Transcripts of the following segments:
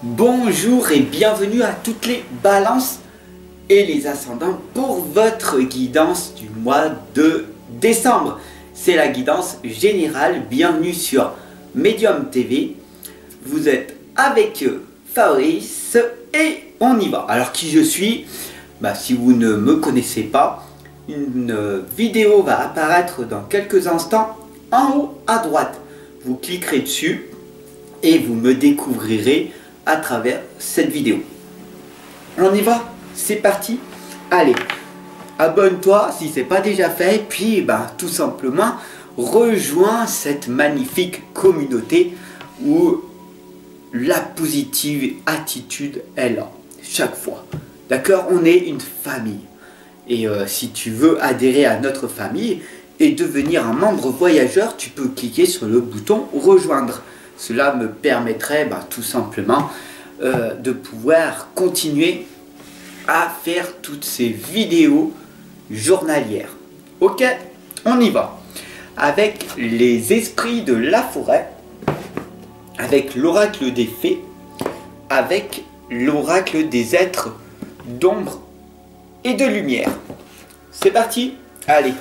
Bonjour et bienvenue à toutes les balances et les ascendants pour votre guidance du mois de décembre. C'est la guidance générale, bienvenue sur Medium TV. Vous êtes avec Fabrice et on y va. Alors qui je suis? Si vous ne me connaissez pas, une vidéo va apparaître dans quelques instants en haut à droite. Vous cliquerez dessus et vous me découvrirez à travers cette vidéo. On y va, c'est parti. Allez, abonne-toi si ce n'est pas déjà fait, puis tout simplement rejoins cette magnifique communauté où la positive attitude est là chaque fois. D'accord, on est une famille. Et si tu veux adhérer à notre famille et devenir un membre voyageur, tu peux cliquer sur le bouton rejoindre. Cela me permettrait tout simplement de pouvoir continuer à faire toutes ces vidéos journalières. Ok, on y va. Avec les esprits de la forêt, avec l'oracle des fées, avec l'oracle des êtres d'ombre et de lumière. C'est parti. Allez,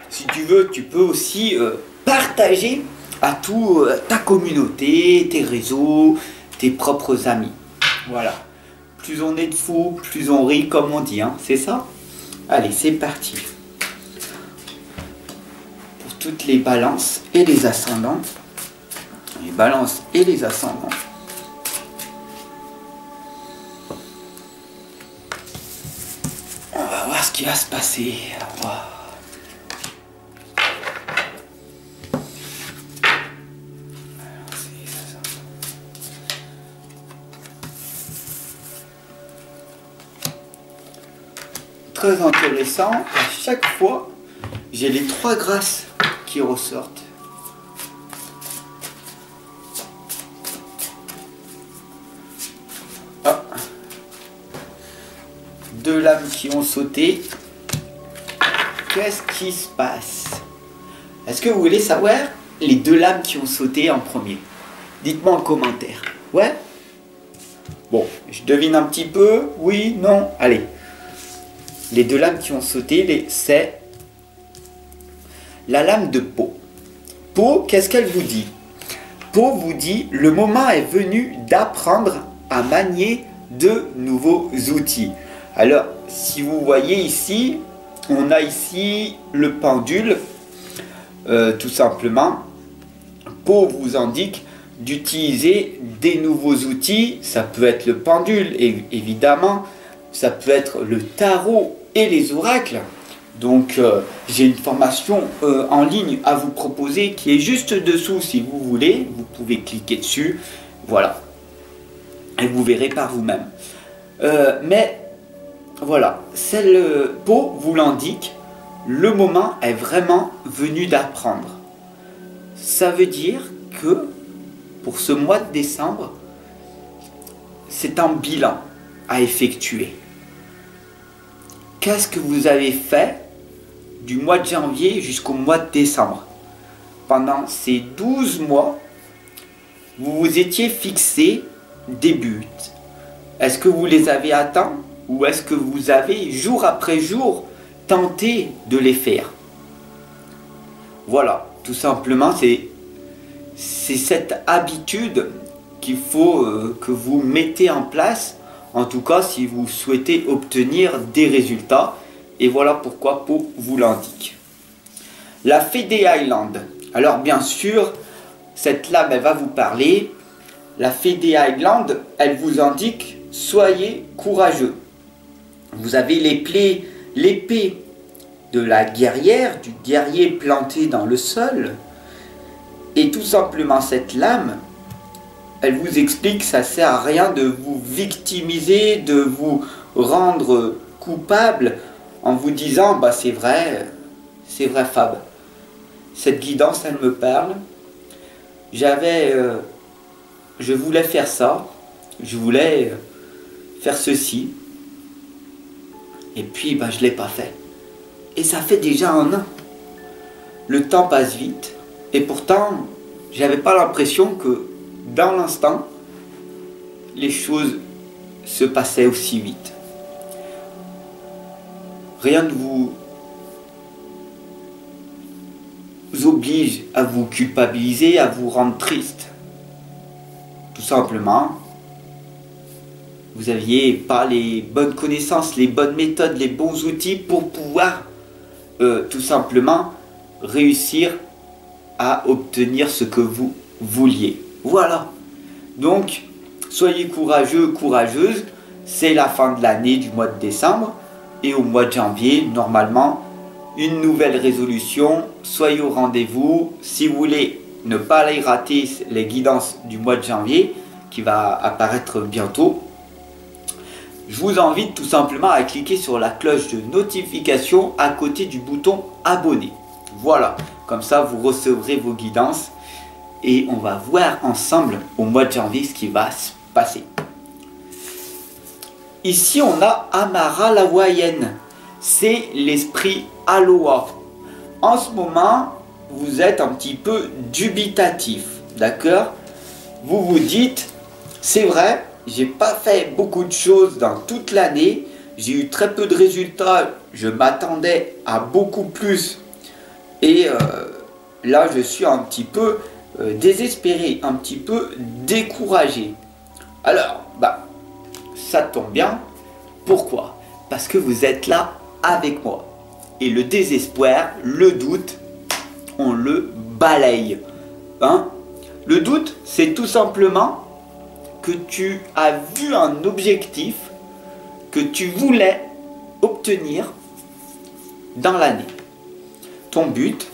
si tu veux, tu peux aussi partager à toute ta communauté, tes réseaux, tes propres amis. Voilà. Plus on est de fous, plus on rit, comme on dit, hein, c'est ça? Allez, c'est parti. Pour toutes les balances et les ascendants. Les balances et les ascendants. On va voir ce qui va se passer. Wow. Très intéressant, à chaque fois j'ai les trois grâces qui ressortent. Ah. Deux lames qui ont sauté. Qu'est-ce qui se passe? Est-ce que vous voulez savoir les deux lames qui ont sauté en premier? Dites-moi en commentaire. Ouais? Bon, je devine un petit peu. Oui, non? Allez. Les deux lames qui ont sauté, c'est la lame de Pau. Pau, qu'est-ce qu'elle vous dit? Pau vous dit, le moment est venu d'apprendre à manier de nouveaux outils. Alors, si vous voyez ici, on a ici le pendule, tout simplement. Pau vous indique d'utiliser des nouveaux outils. Ça peut être le pendule, évidemment. Ça peut être le tarot et les oracles. Donc j'ai une formation en ligne à vous proposer qui est juste dessous si vous voulez. Vous pouvez cliquer dessus. Voilà. Et vous verrez par vous-même. Mais voilà. Pau vous l'indique. Le moment est vraiment venu d'apprendre. Ça veut dire que pour ce mois de décembre, c'est un bilan à effectuer. Qu'est-ce que vous avez fait du mois de janvier jusqu'au mois de décembre? Pendant ces 12 mois, vous vous étiez fixé des buts. Est-ce que vous les avez atteints ou est-ce que vous avez jour après jour tenté de les faire? Voilà, tout simplement, c'est cette habitude qu'il faut que vous mettez en place. En tout cas, si vous souhaitez obtenir des résultats, et voilà pourquoi Pau vous l'indique. La fée des Highlands. Alors bien sûr, cette lame, elle va vous parler. La fée des Highlands, elle vous indique, soyez courageux. Vous avez l'épée de la guerrière, du guerrier planté dans le sol. Et tout simplement, cette lame, elle vous explique que ça ne sert à rien de vous victimiser, de vous rendre coupable en vous disant c'est vrai Fab. Cette guidance, elle me parle. Je voulais faire ça, je voulais faire ceci. Et puis je ne l'ai pas fait. Et ça fait déjà 1 an. Le temps passe vite. Et pourtant, j'avais pas l'impression que dans l'instant, les choses se passaient aussi vite. Rien ne vous oblige à vous culpabiliser, à vous rendre triste. Tout simplement, vous n'aviez pas les bonnes connaissances, les bonnes méthodes, les bons outils pour pouvoir tout simplement réussir à obtenir ce que vous vouliez. Voilà. Donc, soyez courageux, courageuses. C'est la fin de l'année du mois de décembre. Et au mois de janvier, normalement, une nouvelle résolution. Soyez au rendez-vous. Si vous voulez ne pas aller rater les guidances du mois de janvier, qui va apparaître bientôt, je vous invite tout simplement à cliquer sur la cloche de notification à côté du bouton abonner. Voilà, comme ça vous recevrez vos guidances et on va voir ensemble au mois de janvier ce qui va se passer. Ici on a Amara la Hawaïenne, c'est l'esprit Aloha. En ce moment, vous êtes un petit peu dubitatif, d'accord? Vous vous dites, c'est vrai, j'ai pas fait beaucoup de choses dans toute l'année, j'ai eu très peu de résultats, je m'attendais à beaucoup plus. Et là, je suis un petit peu désespéré, un petit peu découragé. Alors, ça tombe bien. Pourquoi? Parce que vous êtes là avec moi. Et le désespoir, le doute, on le balaye. Hein? Le doute, c'est tout simplement que tu as vu un objectif que tu voulais obtenir dans l'année. Ton but,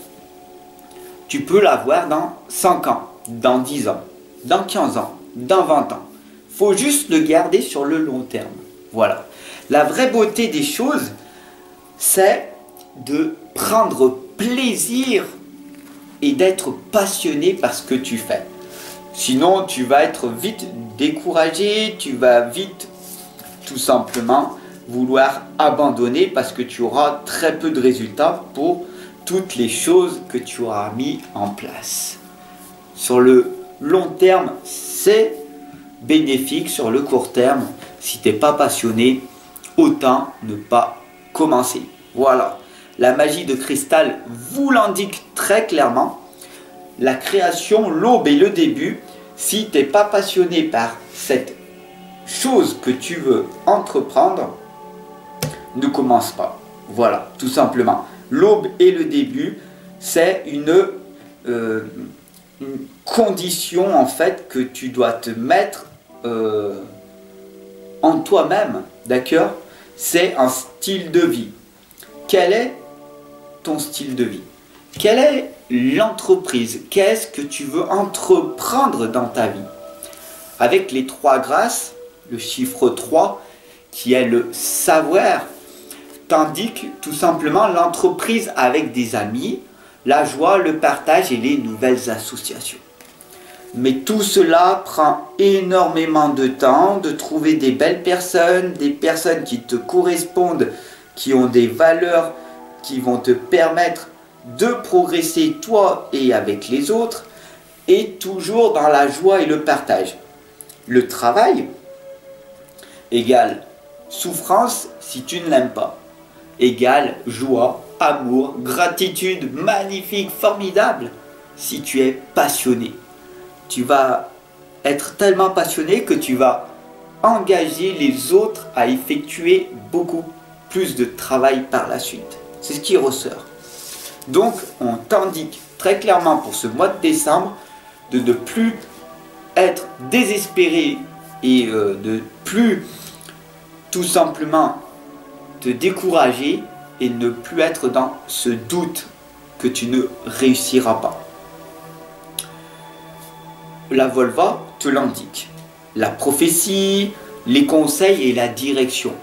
tu peux l'avoir dans 5 ans, dans 10 ans, dans 15 ans, dans 20 ans. Il faut juste le garder sur le long terme. Voilà. La vraie beauté des choses, c'est de prendre plaisir et d'être passionné par ce que tu fais. Sinon, tu vas être vite découragé, tu vas vite, tout simplement, vouloir abandonner parce que tu auras très peu de résultats pour toutes les choses que tu auras mis en place. Sur le long terme, c'est bénéfique. Sur le court terme, si tu n'es pas passionné, autant ne pas commencer. Voilà. La magie de cristal vous l'indique très clairement. La création, l'aube et le début. Si tu n'es pas passionné par cette chose que tu veux entreprendre, ne commence pas. Voilà, tout simplement. L'aube et le début, c'est une condition en fait que tu dois te mettre en toi-même, d'accord? C'est un style de vie. Quel est ton style de vie? Quelle est l'entreprise? Qu'est-ce que tu veux entreprendre dans ta vie? Avec les 3 grâces, le chiffre 3, qui est le savoir, t'indique tout simplement l'entreprise avec des amis, la joie, le partage et les nouvelles associations. Mais tout cela prend énormément de temps, de trouver des belles personnes, des personnes qui te correspondent, qui ont des valeurs, qui vont te permettre de progresser toi et avec les autres, et toujours dans la joie et le partage. Le travail égale souffrance si tu ne l'aimes pas, égale joie, amour, gratitude, magnifique, formidable si tu es passionné. Tu vas être tellement passionné que tu vas engager les autres à effectuer beaucoup plus de travail par la suite. C'est ce qui ressort. Donc, on t'indique très clairement pour ce mois de décembre de ne plus être désespéré et de plus tout simplement te décourager et ne plus être dans ce doute que tu ne réussiras pas. La Volva te l'indique. La prophétie, les conseils et la direction.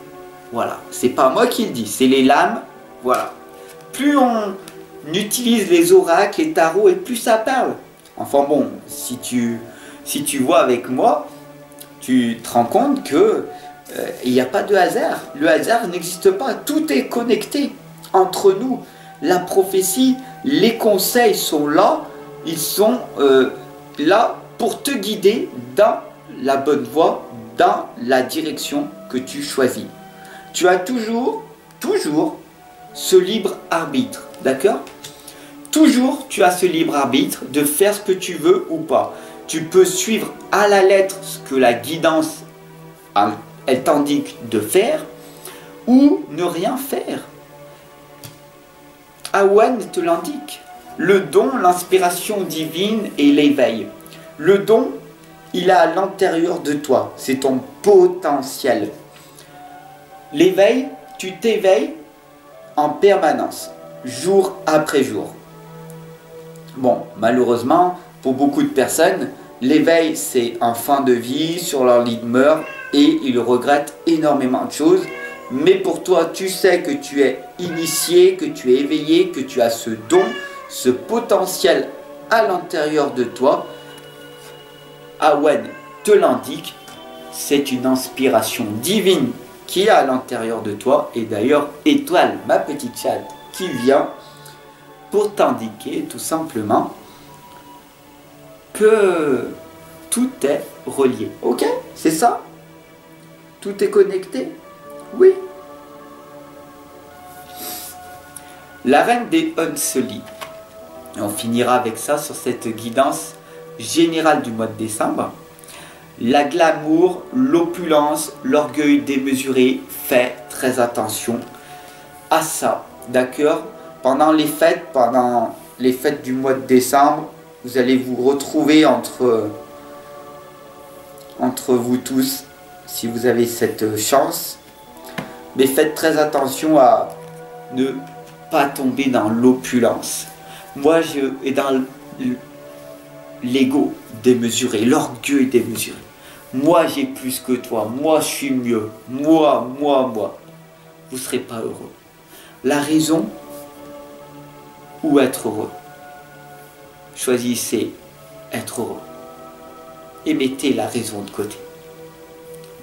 Voilà, c'est pas moi qui le dis, c'est les lames. Voilà. Plus on utilise les oracles, les tarots, et plus ça parle. Enfin bon, si tu vois avec moi, tu te rends compte que il n'y a pas de hasard. Le hasard n'existe pas. Tout est connecté entre nous. La prophétie, les conseils sont là. Ils sont là pour te guider dans la bonne voie, dans la direction que tu choisis. Tu as toujours ce libre arbitre, d'accord? Toujours tu as ce libre arbitre de faire ce que tu veux ou pas. Tu peux suivre à la lettre ce que la guidance elle t'indique de faire ou ne rien faire. Awen te l'indique. Le don, l'inspiration divine et l'éveil. Le don, il est à l'intérieur de toi. C'est ton potentiel. L'éveil, tu t'éveilles en permanence, jour après jour. Bon, malheureusement, pour beaucoup de personnes, l'éveil, c'est en fin de vie, sur leur lit de mort, et ils regrettent énormément de choses. Mais pour toi, tu sais que tu es initié, que tu es éveillé, que tu as ce don, ce potentiel à l'intérieur de toi. Awen te l'indique, c'est une inspiration divine qui est à l'intérieur de toi. Et d'ailleurs, Étoile, ma petite chatte, qui vient pour t'indiquer tout simplement que tout est relié. Ok? C'est ça? Tout est connecté? Oui. La reine des Hunseli. On finira avec ça sur cette guidance générale du mois de décembre. La glamour, l'opulence, l'orgueil démesuré, faites très attention à ça, d'accord? Pendant les fêtes du mois de décembre, vous allez vous retrouver entre vous tous, si vous avez cette chance. Mais faites très attention à ne pas tomber dans l'opulence. Moi, je suis dans l'ego démesuré, l'orgueil démesuré. Moi, j'ai plus que toi. Moi, je suis mieux. Moi. Vous ne serez pas heureux. La raison ou être heureux. Choisissez être heureux. Et mettez la raison de côté.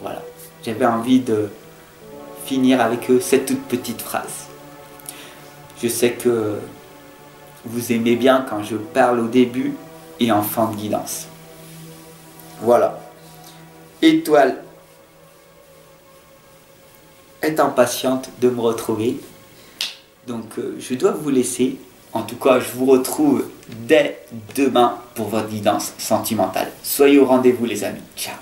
Voilà. J'avais envie de finir avec cette toute petite phrase. Je sais que vous aimez bien quand je parle au début et en fin de guidance. Voilà. Étoile est impatiente de me retrouver. Donc je dois vous laisser. En tout cas, je vous retrouve dès demain pour votre guidance sentimentale. Soyez au rendez-vous les amis. Ciao.